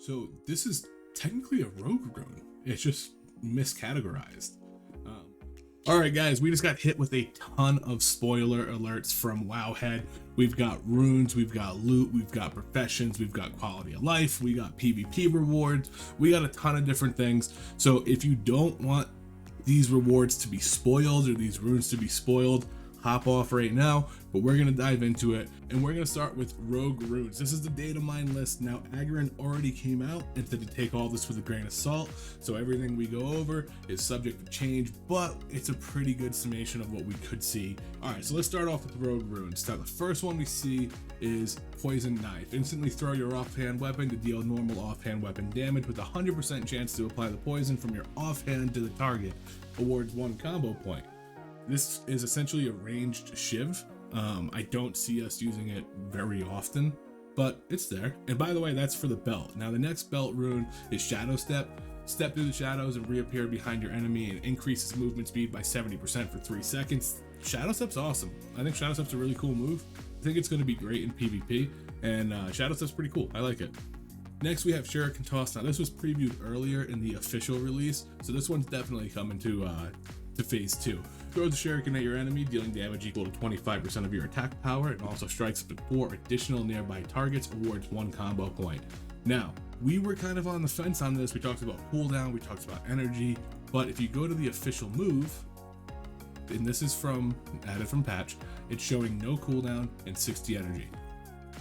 So this is technically a rogue rune. It's just miscategorized. All right, guys, we just got hit with a ton of spoiler alerts from Wowhead. We've got runes, we've got loot, we've got professions, we've got quality of life, we got PvP rewards, we got a ton of different things. So if you don't want these rewards to be spoiled or these runes to be spoiled, hop off right now, but we're gonna dive into it, and we're gonna start with rogue runes. This is the data mine list. Now, Agron already came out and said to take all this with a grain of salt, so everything we go over is subject to change, but it's a pretty good summation of what we could see. All right, so let's start off with rogue runes. Now, the first one we see is Poison Knife. Instantly throw your offhand weapon to deal normal offhand weapon damage with a 100% chance to apply the poison from your offhand to the target. Awards 1 combo point. This is essentially a ranged shiv. I don't see us using it very often, but it's there. And by the way, that's for the belt. Now the next belt rune is Shadow Step. Step through the shadows and reappear behind your enemy and increases movement speed by 70% for 3 seconds. Shadow Step's awesome. I think Shadow Step's a really cool move. I think it's going to be great in PvP, and Shadow Step's pretty cool. I like it. Next, we have Shuriken Toss. Now this was previewed earlier in the official release, so this one's definitely coming to phase 2. Throw the shuriken at your enemy, dealing damage equal to 25% of your attack power, and also strikes up to 4 additional nearby targets, awards 1 combo point. Now, we were kind of on the fence on this. We talked about cooldown, we talked about energy, but if you go to the official move, and this is added from patch, it's showing no cooldown and 60 energy.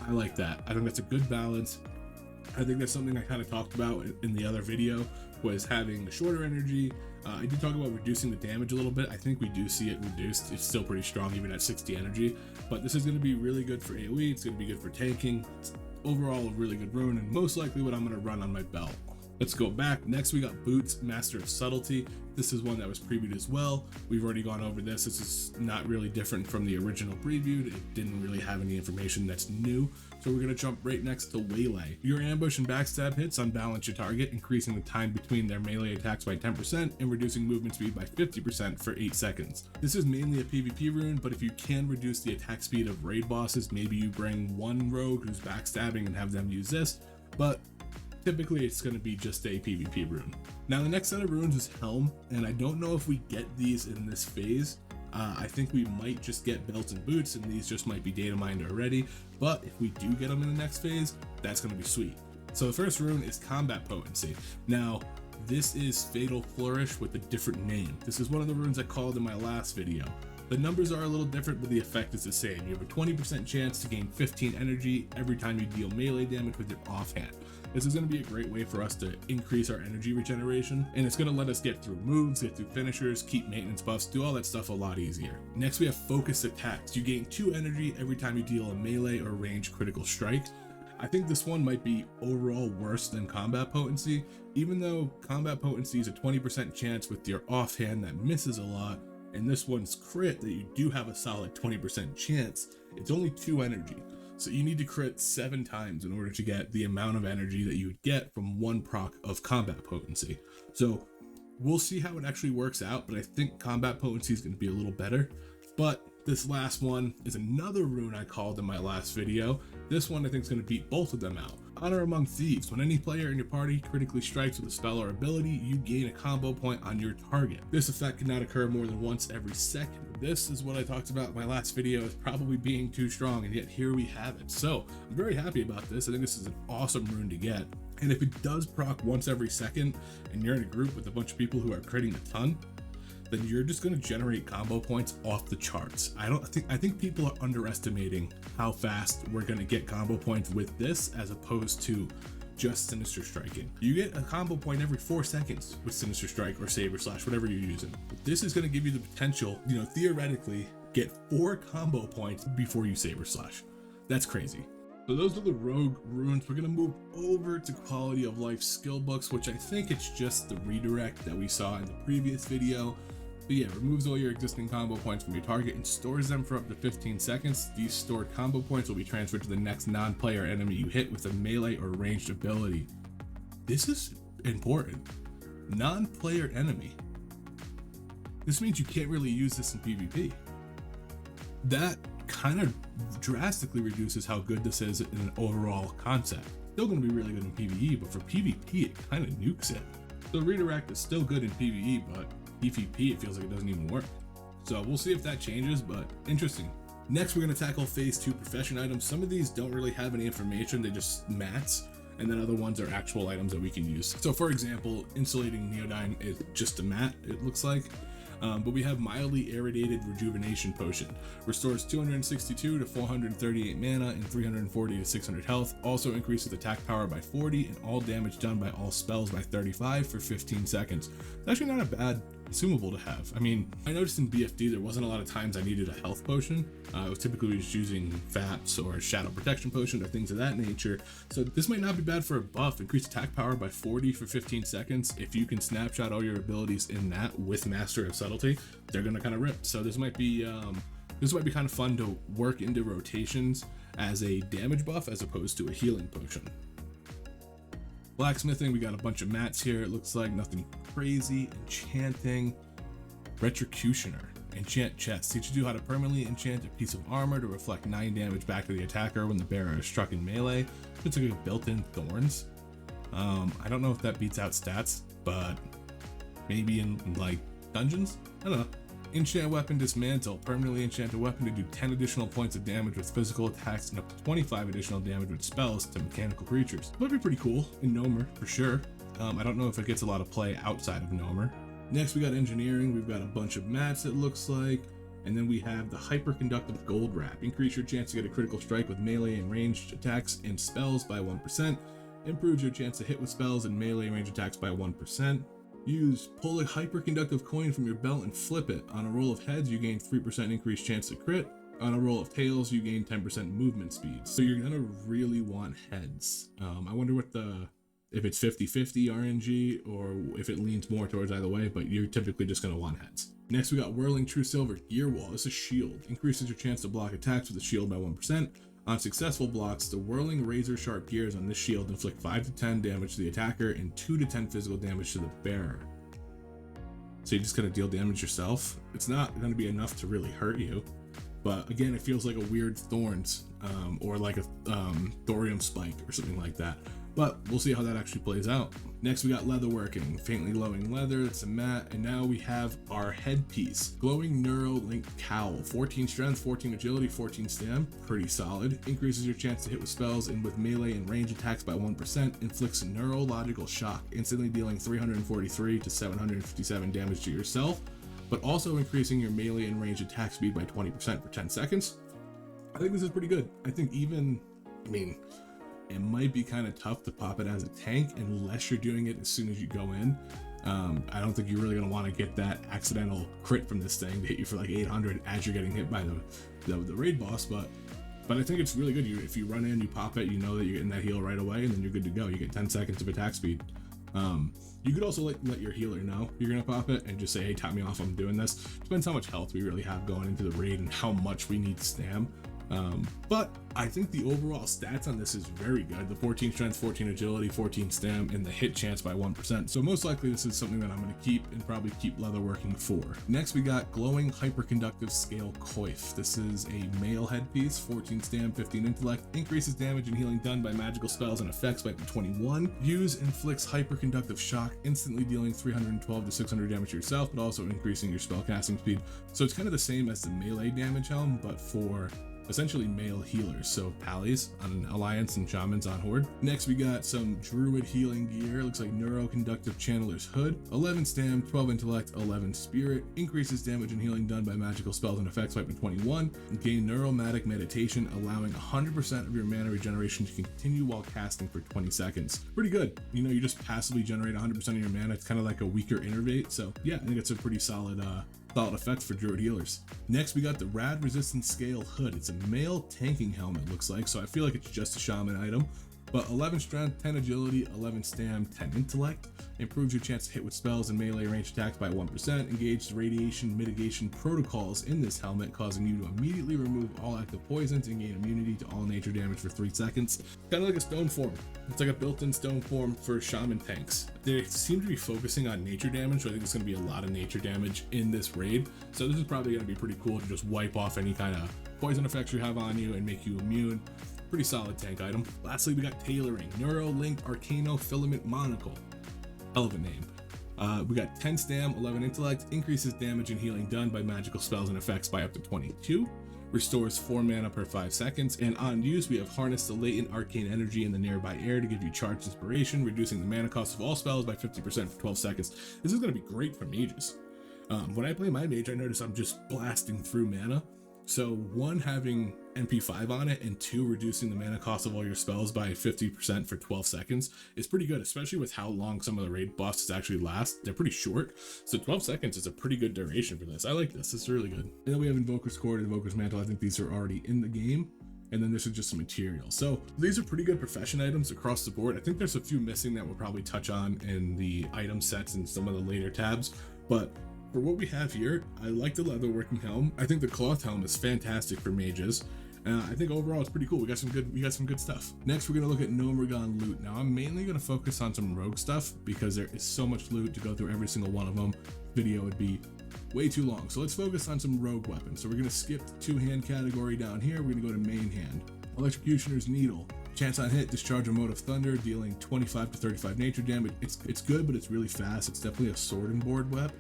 I like that. I think that's a good balance. I think that's something I kind of talked about in the other video, was having a shorter energy. I did talk about reducing the damage a little bit. I think we do see it reduced. It's still pretty strong even at 60 energy, but this is going to be really good for AoE. It's going to be good for tanking. It's overall a really good rune, and most likely what I'm going to run on my belt. Let's go back. Next, we got Boots, Master of Subtlety. This is one that was previewed as well. We've already gone over this. This is not really different from the original preview. It didn't really have any information that's new. So we're gonna jump right next to Waylay. Your ambush and backstab hits unbalance your target, increasing the time between their melee attacks by 10% and reducing movement speed by 50% for 8 seconds. This is mainly a PvP rune, but if you can reduce the attack speed of raid bosses, maybe you bring one rogue who's backstabbing and have them use this, but typically it's going to be just a PvP rune. Now the next set of runes is Helm, and I don't know if we get these in this phase. I think we might just get belts and boots, and these just might be data mined already, but if we do get them in the next phase, that's going to be sweet. So the first rune is Combat Potency. Now this is Fatal Flourish with a different name. This is one of the runes I called in my last video. The numbers are a little different, but the effect is the same. You have a 20% chance to gain 15 energy every time you deal melee damage with your offhand. This is going to be a great way for us to increase our energy regeneration, and it's going to let us get through moves, get through finishers, keep maintenance buffs, do all that stuff a lot easier. Next, we have Focused Attacks. You gain 2 energy every time you deal a melee or ranged critical strike. I think this one might be overall worse than Combat Potency, even though Combat Potency is a 20% chance with your offhand that misses a lot, and this one's crit that you do have a solid 20% chance. It's only 2 energy. So you need to crit 7 times in order to get the amount of energy that you would get from 1 proc of Combat Potency. So we'll see how it actually works out, but I think Combat Potency is going to be a little better. But this last one is another rune I called in my last video. This one I think is going to beat both of them out. Honor Among Thieves. When any player in your party critically strikes with a spell or ability, you gain a combo point on your target. This effect cannot occur more than once every second. This is what I talked about in my last video as probably being too strong, and yet here we have it. So I'm very happy about this. I think this is an awesome rune to get. And if it does proc once every second and you're in a group with a bunch of people who are critting a ton, then you're just going to generate combo points off the charts. I think people are underestimating how fast we're going to get combo points with this as opposed to just Sinister Striking. You get a combo point every 4 seconds with Sinister Strike or Saber Slash, whatever you're using. This is going to give you the potential, theoretically, get 4 combo points before you Saber Slash. That's crazy. So those are the rogue runes. We're going to move over to quality of life skill books, which I think it's just the redirect that we saw in the previous video. But yeah, removes all your existing combo points from your target and stores them for up to 15 seconds. These stored combo points will be transferred to the next non-player enemy you hit with a melee or ranged ability. This is important. Non-player enemy. This means you can't really use this in PvP. That kind of drastically reduces how good this is in an overall concept. Still going to be really good in PvE, but for PvP, it kind of nukes it. So redirect is still good in PvE, but PvP, it feels like it doesn't even work. So we'll see if that changes, but interesting. Next, we're going to tackle phase 2 profession items. Some of these don't really have any information, they just mats, and then other ones are actual items that we can use. So for example, insulating neodyne is just a mat, it looks like. But we have mildly irradiated rejuvenation potion. Restores 262 to 438 mana and 340 to 600 health. Also increases attack power by 40 and all damage done by all spells by 35 for 15 seconds. It's actually not a bad consumable to have. I mean, I noticed in BFD there wasn't a lot of times I needed a health potion. I was typically just using VAPs or shadow protection potion or things of that nature. So this might not be bad for a buff. Increase attack power by 40 for 15 seconds. If you can snapshot all your abilities in that with Master of Subtlety, they're gonna kind of rip. So this might be kind of fun to work into rotations as a damage buff as opposed to a healing potion. Blacksmithing, we got a bunch of mats here. It looks like nothing crazy. Enchanting, Retrocutioner, enchant chest. Teaches you how to permanently enchant a piece of armor to reflect 9 damage back to the attacker when the bearer is struck in melee. It's like a built-in thorns. I don't know if that beats out stats, but maybe in like dungeons? I don't know. Enchant weapon dismantle. Permanently enchant a weapon to do 10 additional points of damage with physical attacks and up to 25 additional damage with spells to mechanical creatures. That'd be pretty cool in Gnomer for sure. I don't know if it gets a lot of play outside of Gnomer. Next we got engineering. We've got a bunch of mats it looks like. And then we have the hyperconductive gold wrap. Increase your chance to get a critical strike with melee and ranged attacks and spells by 1%. Improves your chance to hit with spells and melee and ranged attacks by 1%. Pull a hyperconductive coin from your belt and flip it. On a roll of heads, you gain 3% increased chance to crit. On a roll of tails, you gain 10% movement speed. So you're gonna really want heads. I wonder what if it's 50-50 RNG or if it leans more towards either way, but you're typically just gonna want heads. Next, we got Whirling True Silver Gear Wall. This is a shield. Increases your chance to block attacks with a shield by 1%. On successful blocks, the whirling razor sharp gears on this shield inflict 5 to 10 damage to the attacker and 2 to 10 physical damage to the bearer. So you're just gonna deal damage yourself. It's not gonna be enough to really hurt you, but again, it feels like a weird thorns or like a thorium spike or something like that. But we'll see how that actually plays out. Next, we got leatherworking, faintly glowing leather, it's a mat, and now we have our headpiece. Glowing Neuro-Link Cowl, 14 strength, 14 agility, 14 stam, pretty solid. Increases your chance to hit with spells and with melee and range attacks by 1%, inflicts neurological shock, instantly dealing 343 to 757 damage to yourself, but also increasing your melee and range attack speed by 20% for 10 seconds. I think this is pretty good. I think it might be kind of tough to pop it as a tank unless you're doing it as soon as you go in. I don't think you're really going to want to get that accidental crit from this thing to hit you for like 800 as you're getting hit by the raid boss, but I think it's really good. If you run in, you pop it, you know that you're getting that heal right away, and then you're good to go. You get 10 seconds of attack speed. You could also let your healer know you're going to pop it and just say, hey, top me off, I'm doing this. Depends how much health we really have going into the raid and how much we need stam. But I think the overall stats on this is very good. The 14 strength, 14 agility, 14 stam, and the hit chance by 1%. So most likely this is something that I'm going to keep and probably keep leatherworking for. Next we got Glowing Hyperconductive Scale Coif. This is a male headpiece, 14 stam, 15 intellect, increases damage and healing done by magical spells and effects by 21. Inflicts hyperconductive shock, instantly dealing 312 to 600 damage to yourself, but also increasing your spellcasting speed. So it's kind of the same as the melee damage helm, but for essentially male healers, so Pallies on Alliance and Shamans on Horde. Next we got some Druid healing gear. Looks like Neuroconductive Channeler's Hood, 11 stam, 12 intellect, 11 spirit, increases damage and healing done by magical spells and effects by 21. Gain Neuromatic Meditation, allowing 100% of your mana regeneration to continue while casting for 20 seconds. Pretty good. You just passively generate 100% of your mana. It's kind of like a weaker innervate, so yeah, I think it's a pretty solid effect for Druid healers. Next we got the Rad Resistance Scale Hood. It's a male tanking helmet, looks like, so I feel like it's just a shaman item. But 11 strength, 10 agility, 11 stam, 10 intellect. Improves your chance to hit with spells and melee range attacks by 1%. Engage radiation mitigation protocols in this helmet, causing you to immediately remove all active poisons and gain immunity to all nature damage for 3 seconds. Kind of like a stone form. It's like a built-in stone form for shaman tanks. They seem to be focusing on nature damage, so I think it's going to be a lot of nature damage in this raid. So this is probably going to be pretty cool to just wipe off any kind of poison effects you have on you and make you immune. Pretty solid tank item. Lastly, we got tailoring. Neurolink Arcano Filament Monocle. Hell of a name. We got 10 stam, 11 intellect, increases damage and healing done by magical spells and effects by up to 22, restores 4 mana per 5 seconds, and on use we have harness the latent arcane energy in the nearby air to give you charged inspiration, reducing the mana cost of all spells by 50% for 12 seconds. This is going to be great for mages. When I play my mage, I notice I'm just blasting through mana. So 1, having MP5 on it, and 2, reducing the mana cost of all your spells by 50% for 12 seconds is pretty good, especially with how long some of the raid bosses actually last. They're pretty short, so 12 seconds is a pretty good duration for this. I like this. It's really good. And then we have Invoker's Cord and Invoker's Mantle. I think these are already in the game. And then this is just some material. So these are pretty good profession items across the board. I think there's a few missing that we'll probably touch on in the item sets and some of the later tabs, but for what we have here, I like the leatherworking helm. I think the cloth helm is fantastic for mages. I think overall it's pretty cool. We got some good stuff. Next, we're gonna look at Gnomeregan loot. Now, I'm mainly gonna focus on some rogue stuff because there is so much loot to go through every single one of them. Video would be way too long. So let's focus on some rogue weapons. So we're gonna skip the 2-hand category down here. We're gonna go to main hand. Electrocutioner's Needle. Chance on hit, discharge a Mote of Thunder, dealing 25 to 35 nature damage. It's good, but it's really fast. It's definitely a sword and board weapon.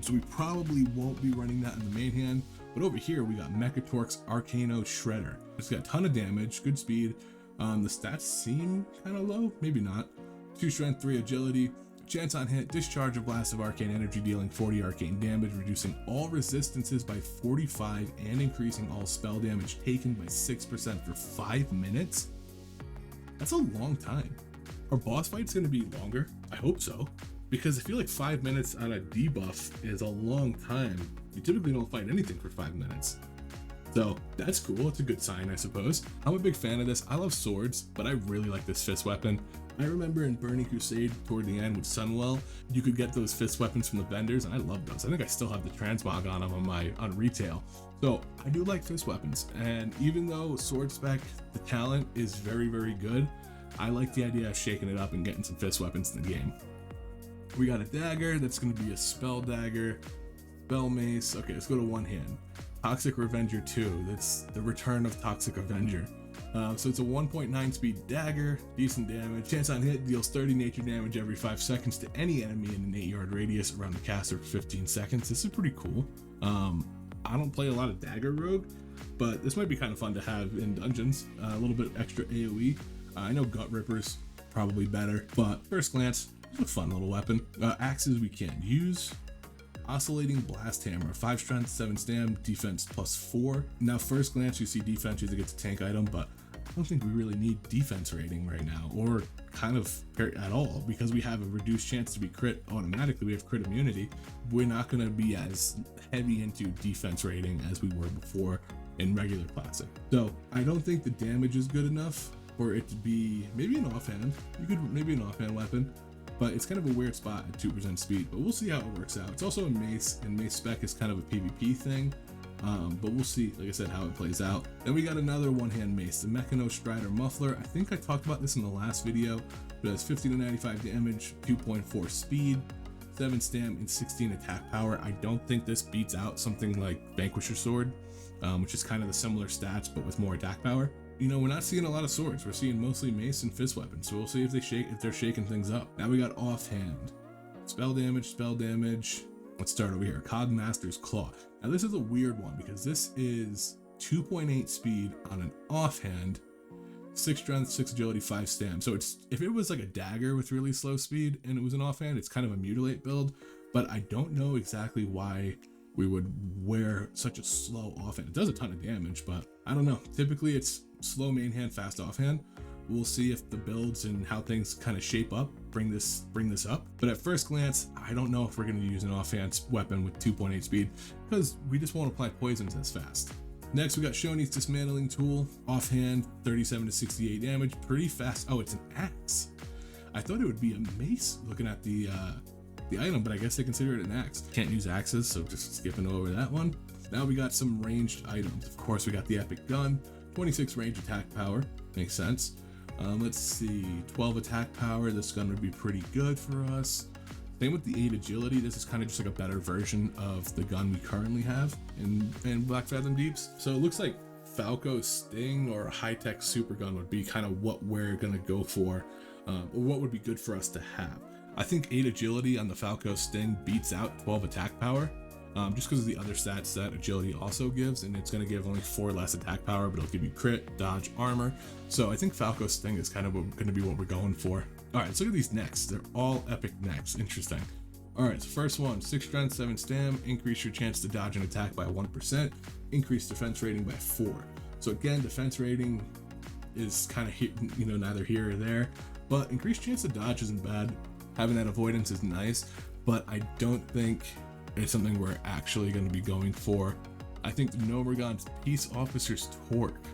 So we probably won't be running that in the main hand, but over here we got Mechatorque's Arcano Shredder. It's got a ton of damage, good speed. The stats seem kind of low, maybe not. 2 strength, 3 agility, chance on hit, discharge a blast of arcane energy, dealing 40 arcane damage, reducing all resistances by 45 and increasing all spell damage taken by 6% for 5 minutes. That's a long time. Our boss fight's gonna be longer, I hope so, because I feel like 5 minutes on a debuff is a long time. You typically don't fight anything for 5 minutes. So that's cool, it's a good sign, I suppose. I'm a big fan of this. I love swords, but I really like this fist weapon. I remember in Burning Crusade toward the end with Sunwell, you could get those fist weapons from the vendors, and I love those. I think I still have the transmog on them on retail. So I do like fist weapons, and even though sword spec, the talent is very, very good, I like the idea of shaking it up and getting some fist weapons in the game. We got a dagger, that's going to be a spell dagger, spell mace. Okay, let's go to one hand. Toxic Revenger 2, that's the return of Toxic Avenger. So it's a 1.9 speed dagger, decent damage. Chance on hit, deals 30 nature damage every 5 seconds to any enemy in an 8-yard radius around the caster for 15 seconds. This is pretty cool. I don't play a lot of dagger rogue, but this might be kind of fun to have in dungeons. A little bit extra AoE. I know Gut Ripper's probably better, but first glance, it's a fun little weapon. Axes we can't use. Oscillating Blast Hammer, 5 strength, 7 stam, defense +4. Now first glance you see defense as it gets a tank item, but I don't think we really need defense rating right now, or kind of at all, because we have a reduced chance to be crit automatically. We have crit immunity. We're not going to be as heavy into defense rating as we were before in regular classic. So I don't think the damage is good enough for it to be maybe an offhand. You could maybe an offhand weapon, but it's kind of a weird spot at 2% speed, but we'll see how it works out. It's also a mace, and mace spec is kind of a PvP thing, but we'll see, like I said, how it plays out. Then we got another one-hand mace, the Mechano Strider Muffler. I think I talked about this in the last video, but it has 50 to 95 damage, 2.4 speed, 7 stam, and 16 attack power. I don't think this beats out something like Vanquisher Sword, which is kind of the similar stats, but with more attack power. You know, we're not seeing a lot of swords. We're seeing mostly mace and fist weapons. So we'll see if they're shaking things up. Now we got offhand. Spell damage, spell damage. Let's start over here. Cogmaster's Claw. Now this is a weird one because this is 2.8 speed on an offhand, 6 strength, 6 agility, 5 stam. So it's, if it was like a dagger with really slow speed and it was an offhand, it's kind of a mutilate build, but I don't know exactly why we would wear such a slow offhand. It does a ton of damage, but I don't know. Typically it's slow main hand, fast offhand. We'll see if the builds and how things kind of shape up bring this up. But at first glance, I don't know if we're going to use an offhand weapon with 2.8 speed because we just won't apply poisons as fast. Next, we got Shoni's Dismantling Tool, offhand, 37 to 68 damage, pretty fast. Oh, it's an axe. I thought it would be a mace looking at the item, but I guess they consider it an axe. Can't use axes, so just skipping over that one. Now we got some ranged items. Of course, we got the Epic Gun, 26 range attack power, makes sense. Let's see, 12 attack power. This gun would be pretty good for us. Same with the 8 agility. This is kind of just like a better version of the gun we currently have in Black Fathom Deeps. So it looks like Falco Sting or a high-tech super gun would be kind of what we're gonna go for, or what would be good for us to have. I think 8 agility on the Falco Sting beats out 12 attack power, just because of the other stats that agility also gives, and it's going to give only 4 less attack power, but it'll give you crit, dodge, armor. So I think Falco Sting is kind of going to be what we're going for. All right, let's look at these necks. They're all epic necks. Interesting. All right, so first one, 6 strength, 7 stam, increase your chance to dodge an attack by 1%, increase defense rating by 4. So again, defense rating is kind of, neither here or there, but increased chance to dodge isn't bad. Having that avoidance is nice, but I don't think it's something we're actually going to be going for. I think Gnomeregan's Peace Officer's Torque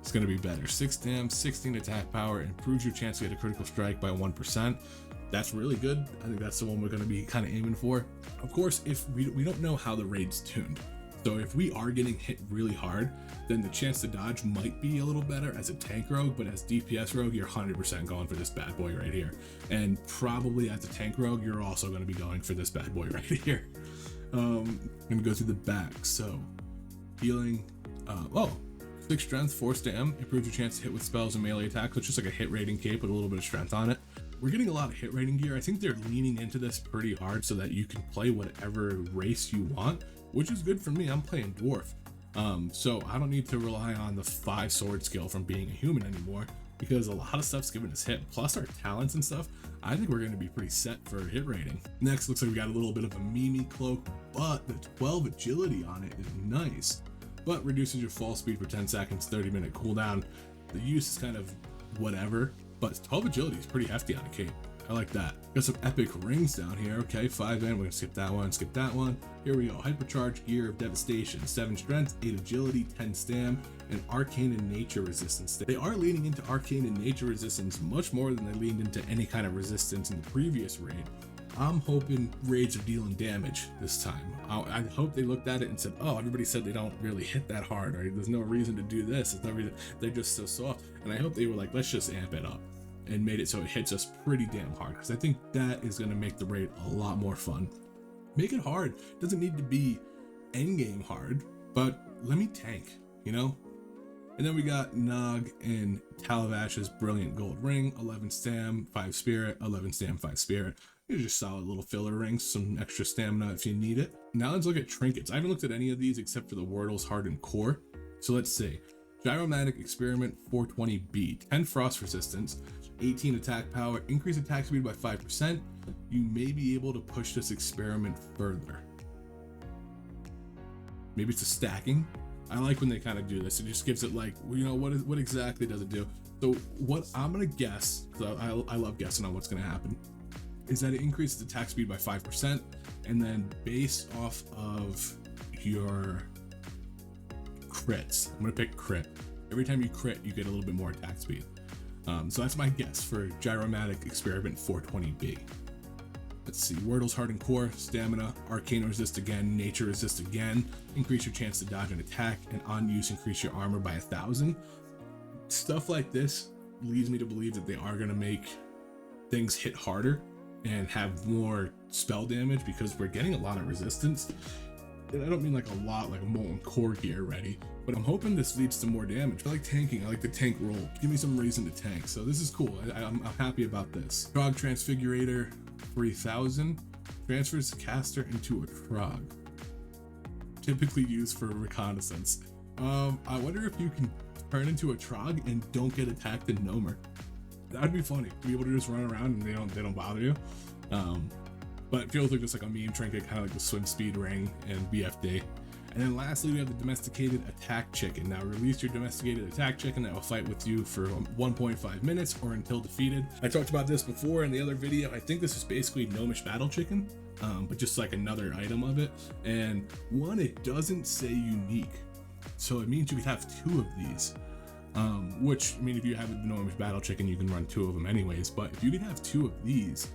is going to be better. 6 stam, 16 attack power, improves your chance to get a critical strike by 1%. That's really good. I think that's the one we're going to be kind of aiming for. Of course, if we don't know how the raid's tuned. So if we are getting hit really hard, then the chance to dodge might be a little better as a tank rogue, but as DPS rogue, you're 100% going for this bad boy right here. And probably as a tank rogue, you're also going to be going for this bad boy right here. I'm going to go through the back. So healing, 6 strength, 4 stam, improves your chance to hit with spells and melee attacks. So it's just like a hit rating cape with a little bit of strength on it. We're getting a lot of hit rating gear. I think they're leaning into this pretty hard so that you can play whatever race you want, which is good for me. I'm playing dwarf. So I don't need to rely on the 5 sword skill from being a human anymore, because a lot of stuff's giving us hit, plus our talents and stuff. I think we're going to be pretty set for hit rating. Next, looks like we got a little bit of a Mimi cloak, but the 12 agility on it is nice, but reduces your fall speed for 10 seconds, 30-minute cooldown. The use is kind of whatever, but 12 agility is pretty hefty on a cape. I like that. Got some epic rings down here. Okay, 5 in. We're gonna skip that one, skip that one. Here we go. Hypercharged Gear of Devastation, 7 strength, 8 agility, 10 stam, and arcane and nature resistance. They are leaning into arcane and nature resistance much more than they leaned into any kind of resistance in the previous raid. I'm hoping raids are dealing damage this time. I hope they looked at it and said, oh, everybody said they don't really hit that hard, or there's no reason to do this. There's no reason. They're just so soft. And I hope they were like, let's just amp it up, and made it so it hits us pretty damn hard, because I think that is going to make the raid a lot more fun. Make it hard. Doesn't need to be endgame hard, but let me tank, And then we got Nog and Talavash's Brilliant Gold Ring, 11 stam, 5 spirit, 11 stam, 5 spirit. These are just solid little filler rings, some extra stamina if you need it. Now let's look at trinkets. I haven't looked at any of these except for the Wordle's Hardened Core. So let's see. Gyromatic Experiment 420B, 10 frost resistance, 18 attack power, increase attack speed by 5%. You may be able to push this experiment further. Maybe it's a stacking. I like when they kind of do this. It just gives it like, what exactly does it do? So what I'm gonna guess, because I love guessing on what's gonna happen, is that it increases attack speed by 5%, and then based off of your crits, I'm gonna pick crit. Every time you crit, you get a little bit more attack speed. So that's my guess for Gyromatic Experiment 420B. Let's see, Wordle's Hardened Core, Stamina, Arcane Resist again, Nature Resist again, increase your chance to dodge an attack, and on use increase your armor by 1,000. Stuff like this leads me to believe that they are gonna make things hit harder and have more spell damage, because we're getting a lot of resistance. And I don't mean like a lot, like a Molten Core gear ready, but I'm hoping this leads to more damage. I like tanking. I like the tank roll. Give me some reason to tank. So this is cool. I'm happy about this. Trog Transfigurator 3000 transfers the caster into a Trog. Typically used for reconnaissance. I wonder if you can turn into a Trog and don't get attacked in Gnomer. That'd be funny. Be able to just run around and they don't bother you. But it feels like just like a meme trinket, kind of like the swim speed ring and BFD. And then lastly, we have the domesticated attack chicken. Now release your domesticated attack chicken that will fight with you for 1.5 minutes or until defeated. I talked about this before in the other video. I think this is basically Gnomish battle chicken, but just like another item of it. And one, it doesn't say unique, so it means you could have 2 of these. Which, I mean, if you have a Gnomish battle chicken, you can run 2 of them anyways. But if you could have 2 of these,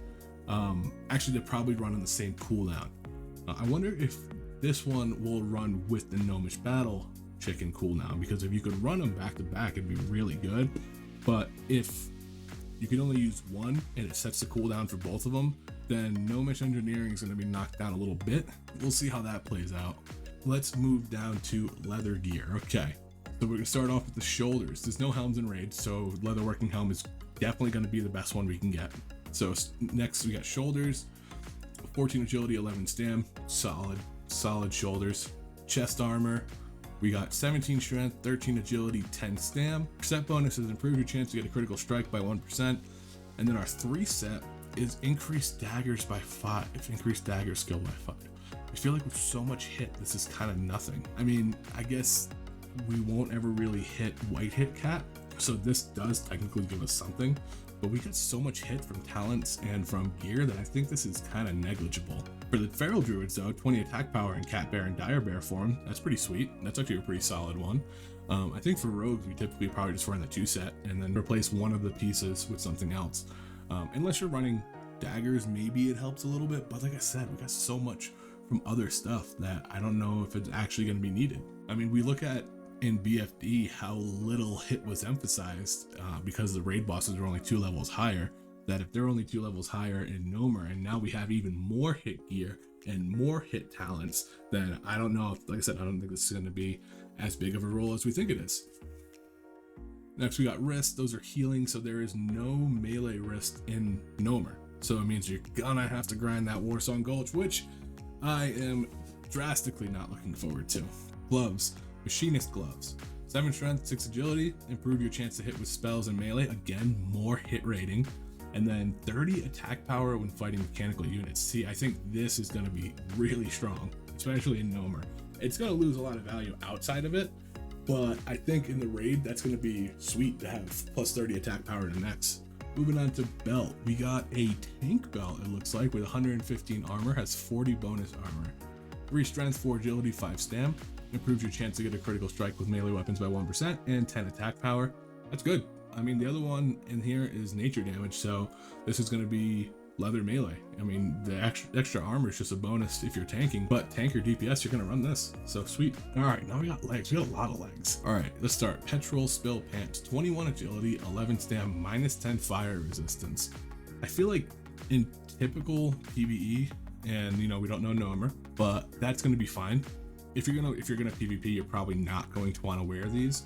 actually they're probably run on the same cooldown. I wonder if this one will run with the Gnomish battle chicken cooldown, because if you could run them back to back, it'd be really good. But if you can only use one and it sets the cooldown for both of them, then Gnomish engineering is going to be knocked down a little bit. We'll see how that plays out. Let's move down to leather gear. Okay, So we're gonna start off with the shoulders. There's no helms in raid, so leatherworking helm is definitely gonna be the best one we can get. So next we got shoulders, 14 agility, 11 stam, solid shoulders. Chest armor, we got 17 strength, 13 agility, 10 stam. Set bonuses improve your chance to get a critical strike by 1%. And then our 3 set is increased daggers by 5, increased dagger skill by 5. I feel like with so much hit, this is kind of nothing. I mean, I guess we won't ever really hit white hit cat, so this does technically give us something, but we get so much hit from talents and from gear that I think this is kind of negligible. For the feral druids though, 20 attack power in cat bear and dire bear form, that's pretty sweet. That's actually a pretty solid one. I think for rogues, we typically probably just run the 2 set and then replace one of the pieces with something else. Unless you're running daggers, maybe it helps a little bit, but like I said, we got so much from other stuff that I don't know if it's actually going to be needed. I mean, we look at in BFD how little hit was emphasized because the raid bosses are only 2 levels higher, that if they're only 2 levels higher in Gnomer and now we have even more hit gear and more hit talents, then I don't know if, like I said, I don't think this is going to be as big of a role as we think it is. Next we got wrist. Those are healing, so there is no melee wrist in Gnomer, so it means you're gonna have to grind that Warsong Gulch, which I am drastically not looking forward to. Gloves, machinist gloves, 7 strength, 6 agility, improve your chance to hit with spells and melee, again more hit rating, and then 30 attack power when fighting mechanical units. See, I think this is going to be really strong, especially in Gnomer. It's going to lose a lot of value outside of it, but I think in the raid that's going to be sweet to have plus 30 attack power to next. Moving on to belt, we got a tank belt, it looks like, with 115 armor, has 40 bonus armor, 3 strength, 4 agility, 5 stam, improves your chance to get a critical strike with melee weapons by 1%, and 10 attack power. That's good. I mean, the other one in here is nature damage, so this is going to be leather melee. I mean, the extra armor is just a bonus if you're tanking, but tank or DPS, you're going to run this, so sweet. All right, now we got legs. We got a lot of legs. All right, let's start. Petrol Spill Pants, 21 agility, 11 stam, minus 10 fire resistance. I feel like in typical PvE, and you know, we don't know Gnomer, but that's going to be fine. If you're gonna PvP, you're probably not going to want to wear these,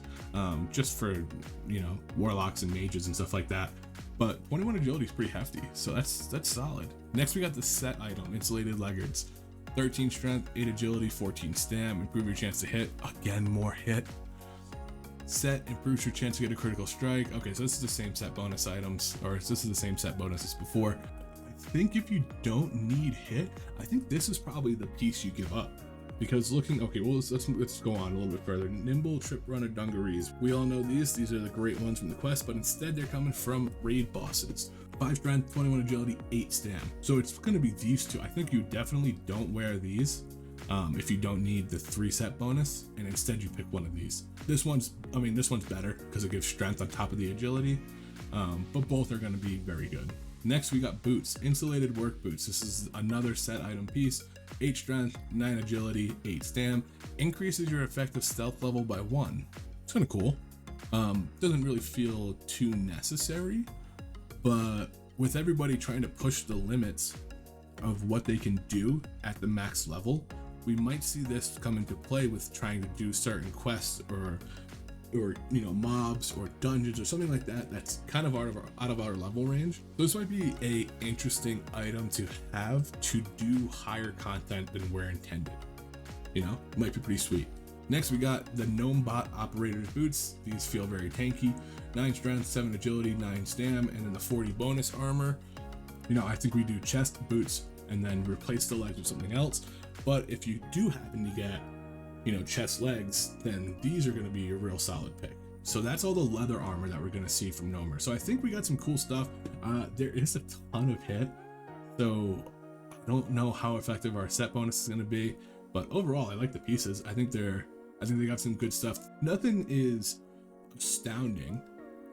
just for, you know, warlocks and mages and stuff like that. But 21 agility is pretty hefty, so that's solid. Next we got the set item, insulated leggings, 13 strength, 8 agility, 14 stam, improve your chance to hit, again more hit. Set improves your chance to get a critical strike. Okay, so this is the same set bonus items, or this is the same set bonus as before. I think if you don't need hit, I think this is probably the piece you give up. Because looking, okay, well, let's go on a little bit further. Nimble, Trip Runner, Dungarees. We all know these are the great ones from the quest, but instead they're coming from raid bosses. 5 strength, 21 agility, 8 stam. So it's going to be these two. I think you definitely don't wear these if you don't need the 3 set bonus, and instead you pick one of these. This one's better because it gives strength on top of the agility, but both are going to be very good. Next we got boots, insulated work boots. This is another set item piece. 8 strength, 9 agility, 8 stam, increases your effective stealth level by 1. It's kind of cool. Doesn't really feel too necessary, but with everybody trying to push the limits of what they can do at the max level, we might see this come into play with trying to do certain quests or you know, mobs or dungeons or something like that that's kind of out of our level range. So this might be a interesting item to have to do higher content than we're intended. You know, might be pretty sweet. Next we got the Gnome Bot Operator's Boots. These feel very tanky. 9 strength, 7 agility, 9 stam, and then the 40 bonus armor. You know, I think we do chest boots and then replace the legs with something else. But if you do happen to get, you know, chest legs, then these are going to be a real solid pick. So that's all the leather armor that we're going to see from Gnomer. So I think we got some cool stuff. There is a ton of hit, so I don't know how effective our set bonus is going to be, but overall I like the pieces. I think they got some good stuff. Nothing is astounding.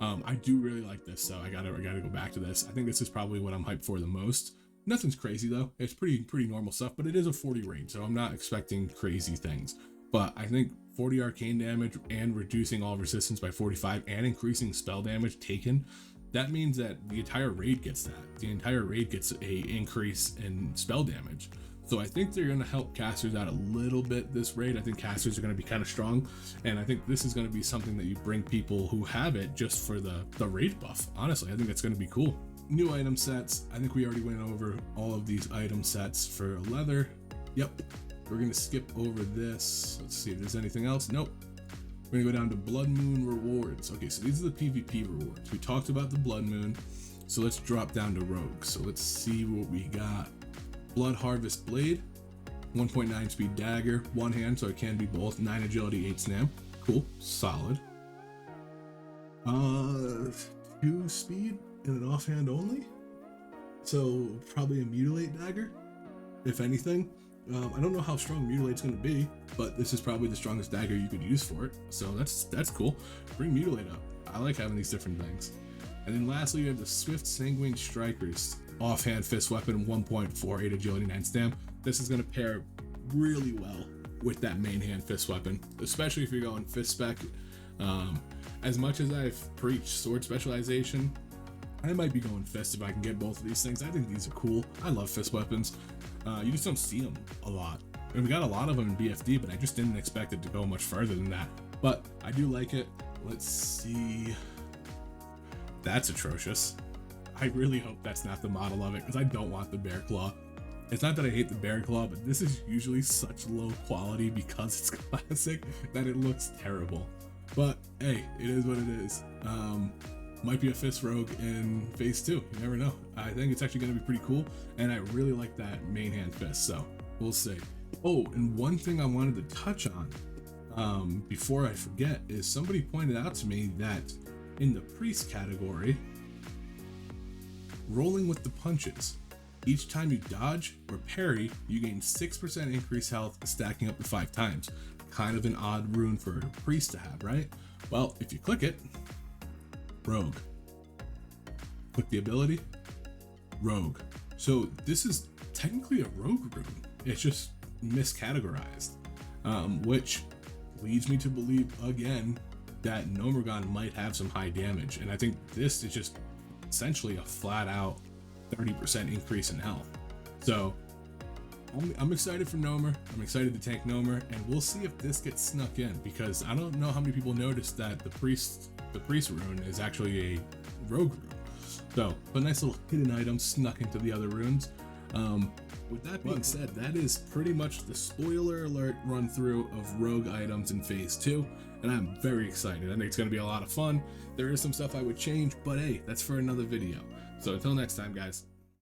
I do really like this, so I gotta go back to this. I think this is probably what I'm hyped for the most. Nothing's crazy though. It's pretty normal stuff, but it is a 40 range, so I'm not expecting crazy things. But I think 40 arcane damage and reducing all resistance by 45 and increasing spell damage taken, that means that the entire raid gets that. The entire raid gets a increase in spell damage So I think they're going to help casters out a little bit this raid. I think casters are going to be kind of strong, and I think this is going to be something that you bring people who have it just for the raid buff. Honestly, I think that's going to be cool. New item sets. I think we already went over all of these item sets for leather. Yep. We're going to skip over this. Let's see if there's anything else. Nope. We're going to go down to Blood Moon rewards. Okay, so these are the PvP rewards. We talked about the Blood Moon, so let's drop down to Rogue. So let's see what we got. Blood Harvest Blade, 1.9 speed dagger, one hand, so it can be both, 9 agility, 8 stam. Cool, solid. 2 speed and an offhand only, so probably a mutilate dagger, if anything. I don't know how strong mutilate's going to be, but this is probably the strongest dagger you could use for it, so that's cool. Bring mutilate up. I like having these different things. And then lastly, you have the Swift Sanguine Strikers offhand fist weapon, 1.48 agility, 9 stam. This is going to pair really well with that main hand fist weapon, especially if you're going fist spec. As much as I've preached sword specialization, I might be going fist if I can get both of these things. I think these are cool. I love fist weapons. You just don't see them a lot. And we got a lot of them in BFD, but I just didn't expect it to go much further than that. But I do like it. Let's see. That's atrocious. I really hope that's not the model of it, because I don't want the bear claw. It's not that I hate the bear claw, but this is usually such low quality because it's classic that it looks terrible. But hey, it is what it is. Might be a fist rogue in phase 2. You never know. I think it's actually going to be pretty cool, and I really like that main hand fist, so we'll see. Oh, and one thing I wanted to touch on before I forget is somebody pointed out to me that in the priest category, rolling with the punches, each time you dodge or parry, you gain 6% increased health, stacking up to 5 times. Kind of an odd rune for a priest to have, right? Well, if you click it, rogue. Click the ability, rogue. So this is technically a rogue rune. It's just miscategorized, which leads me to believe again that Gnomeregan might have some high damage, and I think this is just essentially a flat out 30% increase in health. So I'm excited for Gnomer. I'm excited to tank Gnomer, and we'll see if this gets snuck in, because I don't know how many people noticed that the priest rune is actually a rogue rune. So a nice little hidden item snuck into the other runes. With that being said, that is pretty much the spoiler alert run through of rogue items in phase 2, and I'm very excited. I think it's going to be a lot of fun. There is some stuff I would change, but hey, that's for another video. So until next time, guys.